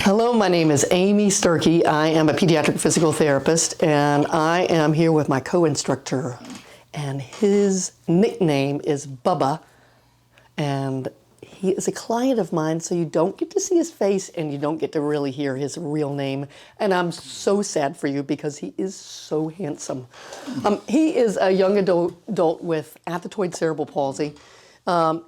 Hello, my name is Amy Sturkey. I am a pediatric physical therapist, and I am here with my co-instructor, and his nickname is Bubba, and he is a client of mine, so you don't get to see his face and you don't get to really hear his real name, and I'm so sad for you because he is so handsome. He is a young adult with athetoid cerebral palsy.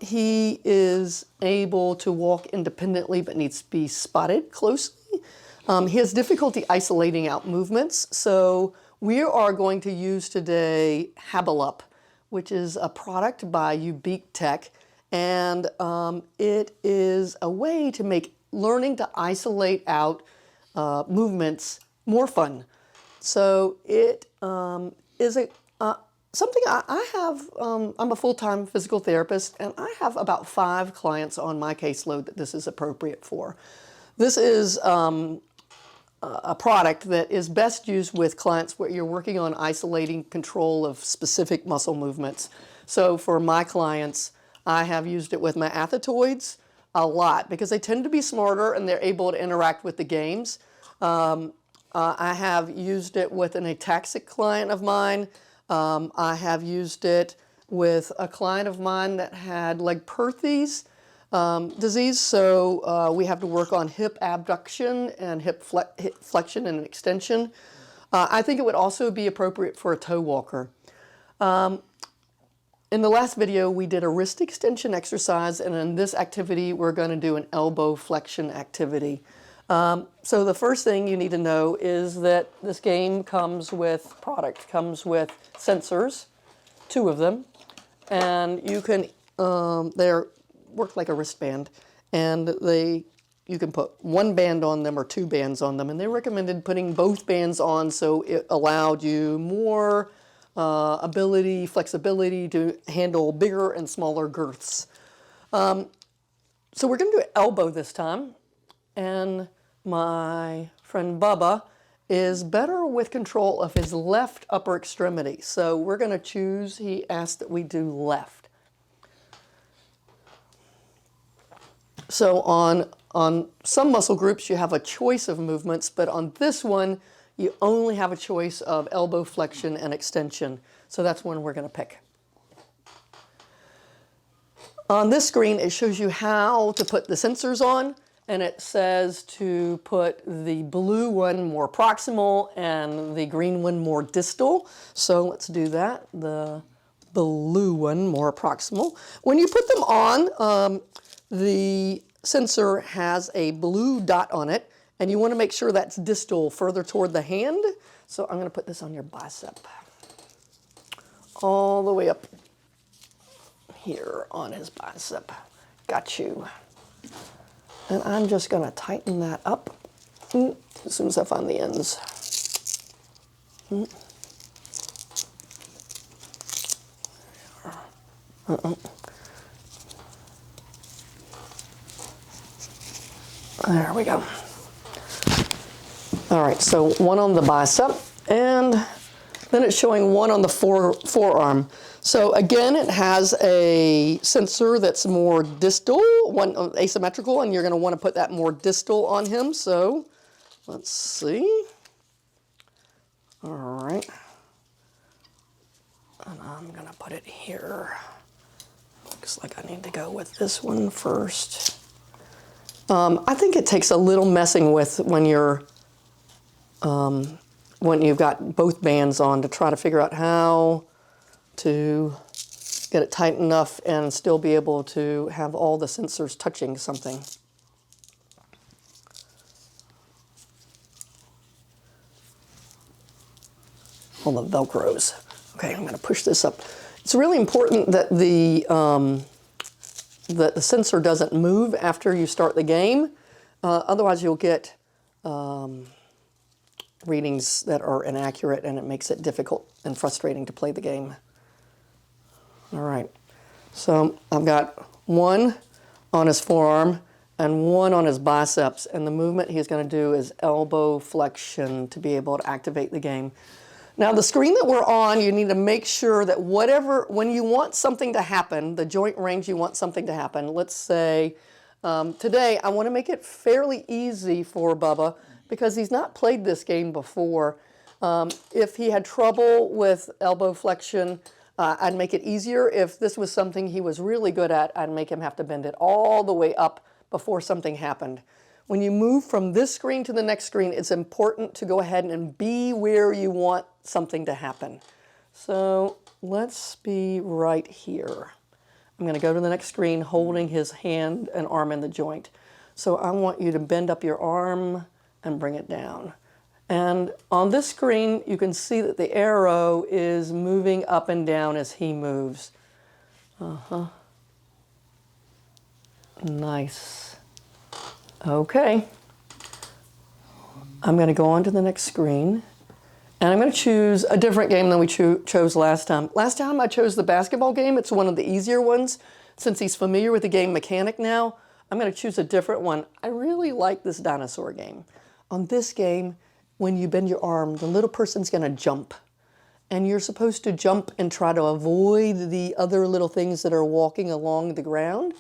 He is able to walk independently but needs to be spotted closely. He has difficulty isolating out movements, so we are going to use today Habil-Up, which is a product by Ubique Tech, and it is a way to make learning to isolate out movements more fun. So it is something I have. I'm a full-time physical therapist, and I have about 5 clients on my caseload that this is appropriate for. This is a product that is best used with clients where you're working on isolating control of specific muscle movements. So for my clients, I have used it with my athetoids a lot because they tend to be smarter and they're able to interact with the games. I have used it with an ataxic client of mine. I have used it with a client of mine that had Legg Perthes disease, so we have to work on hip abduction and hip flexion and extension. I think it would also be appropriate for a toe walker. In the last video, we did a wrist extension exercise, and in this activity, we're going to do an elbow flexion activity. So the first thing you need to know is that this game comes with sensors, 2 of them, and you can, they work like a wristband, and you can put 1 band on them or 2 bands on them, and they recommended putting both bands on so it allowed you more flexibility to handle bigger and smaller girths. So we're going to do elbow this time, and my friend Bubba is better with control of his left upper extremity. So we're going to choose, he asked that we do left. So on some muscle groups, you have a choice of movements, but on this one, you only have a choice of elbow flexion and extension. So that's one we're going to pick. On this screen, it shows you how to put the sensors on, and it says to put the blue one more proximal and the green one more distal. So let's do that. The blue one more proximal. When you put them on, the sensor has a blue dot on it, and you want to make sure that's distal, further toward the hand. So I'm going to put this on your bicep, all the way up here on his bicep. Got you. And I'm just going to tighten that up as soon as I find the ends. There we go. All right, so 1 on the bicep, and then it's showing 1 on the forearm. So again, it has a sensor that's more distal, one asymmetrical, and you're going to want to put that more distal on him. So let's see. All right. And I'm going to put it here. Looks like I need to go with this one first. I think it takes a little messing with when you've got both bands on to try to figure out how to get it tight enough and still be able to have all the sensors touching something. All the Velcros. Okay, I'm going to push this up. It's really important that the sensor doesn't move after you start the game. Otherwise, you'll get readings that are inaccurate, and it makes it difficult and frustrating to play the game. All right, so I've got 1 on his forearm and 1 on his biceps, and the movement he's going to do is elbow flexion to be able to activate the game. Now the screen that we're on, you need to make sure that when you want something to happen, the joint range you want something to happen, let's say Today, I want to make it fairly easy for Bubba because he's not played this game before. If he had trouble with elbow flexion, I'd make it easier. If this was something he was really good at, I'd make him have to bend it all the way up before something happened. When you move from this screen to the next screen, it's important to go ahead and be where you want something to happen. So let's be right here. I'm going to go to the next screen holding his hand and arm in the joint. So I want you to bend up your arm and bring it down. And on this screen, you can see that the arrow is moving up and down as he moves. Nice. Okay. I'm going to go on to the next screen. And I'm going to choose a different game than we chose last time. Last time I chose the basketball game. It's one of the easier ones. Since he's familiar with the game mechanic now, I'm going to choose a different one. I really like this dinosaur game. On this game, when you bend your arm, the little person's going to jump. And you're supposed to jump and try to avoid the other little things that are walking along the ground.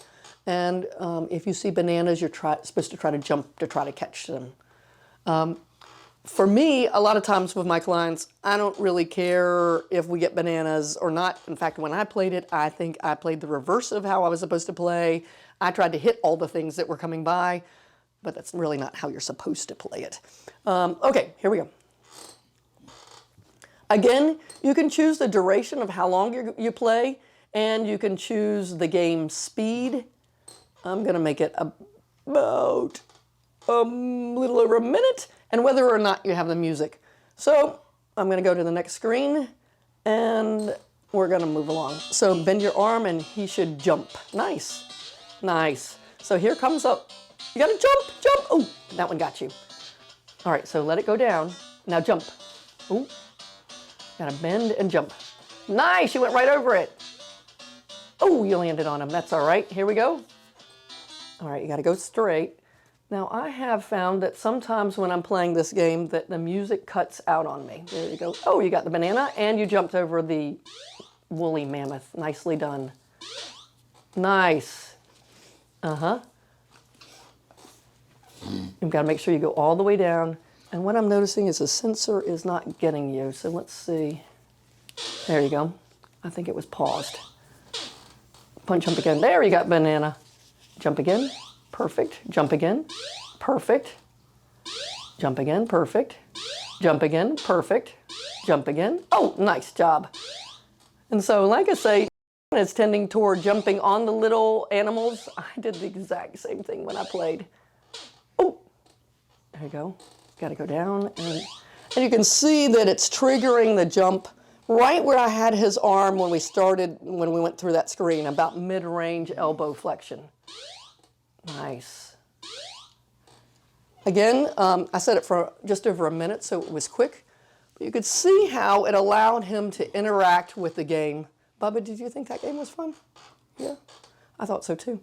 And if you see bananas, you're supposed to try to jump to try to catch them. For me, a lot of times with my clients, I don't really care if we get bananas or not. In fact, when I played it, I think I played the reverse of how I was supposed to play. I tried to hit all the things that were coming by, but that's really not how you're supposed to play it. Okay, here we go. Again, you can choose the duration of how long you play, and you can choose the game speed. I'm going to make it about a little over a minute, and whether or not you have the music. So I'm going to go to the next screen, and we're going to move along. So bend your arm, and he should jump. Nice, nice. So here comes up. You got to jump, jump. Oh, that one got you. All right, so let it go down. Now jump. Oh, got to bend and jump. Nice, you went right over it. Oh, you landed on him. That's all right. Here we go. All right, you got to go straight. Now, I have found that sometimes when I'm playing this game that the music cuts out on me. There you go. Oh, you got the banana, and you jumped over the woolly mammoth. Nicely done. Nice. Uh-huh. You've got to make sure you go all the way down. And what I'm noticing is the sensor is not getting you. So let's see. There you go. I think it was paused. Punch, jump again. There you got banana. Jump again. Perfect. Jump again. Perfect. Jump again. Perfect. Jump again. Perfect. Jump again. Oh, nice job. And so, like I say, it's tending toward jumping on the little animals. I did the exact same thing when I played. Oh, there you go. Got to go down. And you can see that it's triggering the jump right where I had his arm when we went through that screen, about mid-range elbow flexion. Nice. Again, I set it for just over a minute, so it was quick. But you could see how it allowed him to interact with the game. Bubba, did you think that game was fun? Yeah, I thought so too.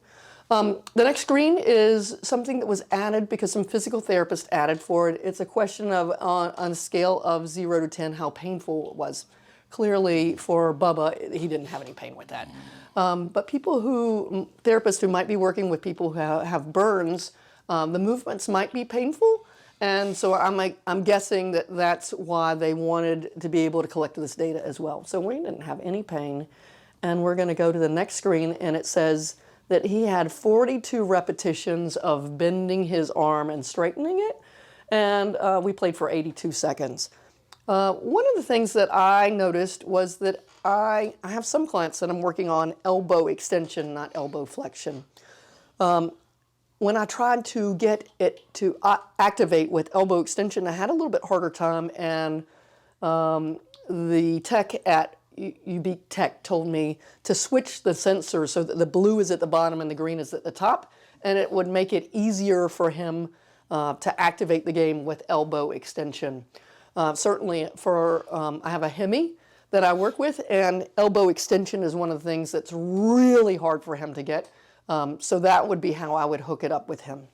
The next screen is something that was added because some physical therapists added for it. It's a question of, on a scale of 0 to 10, how painful it was. Clearly, for Bubba, he didn't have any pain with that. But therapists who might be working with people who have burns, the movements might be painful. And so I'm guessing that that's why they wanted to be able to collect this data as well. So we didn't have any pain. And we're going to go to the next screen, and it says that he had 42 repetitions of bending his arm and straightening it. And we played for 82 seconds. One of the things that I noticed was that I have some clients that I'm working on elbow extension, not elbow flexion. When I tried to get it to activate with elbow extension, I had a little bit harder time, and the tech at Ubique Tech told me to switch the sensor so that the blue is at the bottom and the green is at the top, and it would make it easier for him to activate the game with elbow extension. Certainly I have a hemi that I work with, and elbow extension is one of the things that's really hard for him to get. So that would be how I would hook it up with him.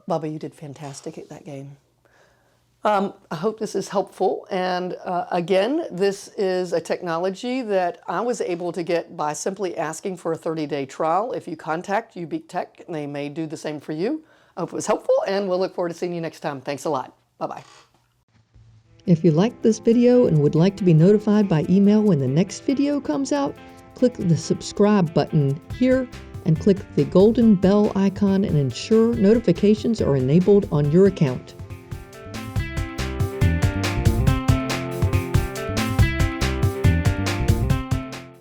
Bubba, you did fantastic at that game. I hope this is helpful. And again, this is a technology that I was able to get by simply asking for a 30-day trial. If you contact Ubique Tech, they may do the same for you. I hope it was helpful, and we'll look forward to seeing you next time. Thanks a lot. Bye-bye. If you liked this video and would like to be notified by email when the next video comes out, click the subscribe button here and click the golden bell icon and ensure notifications are enabled on your account.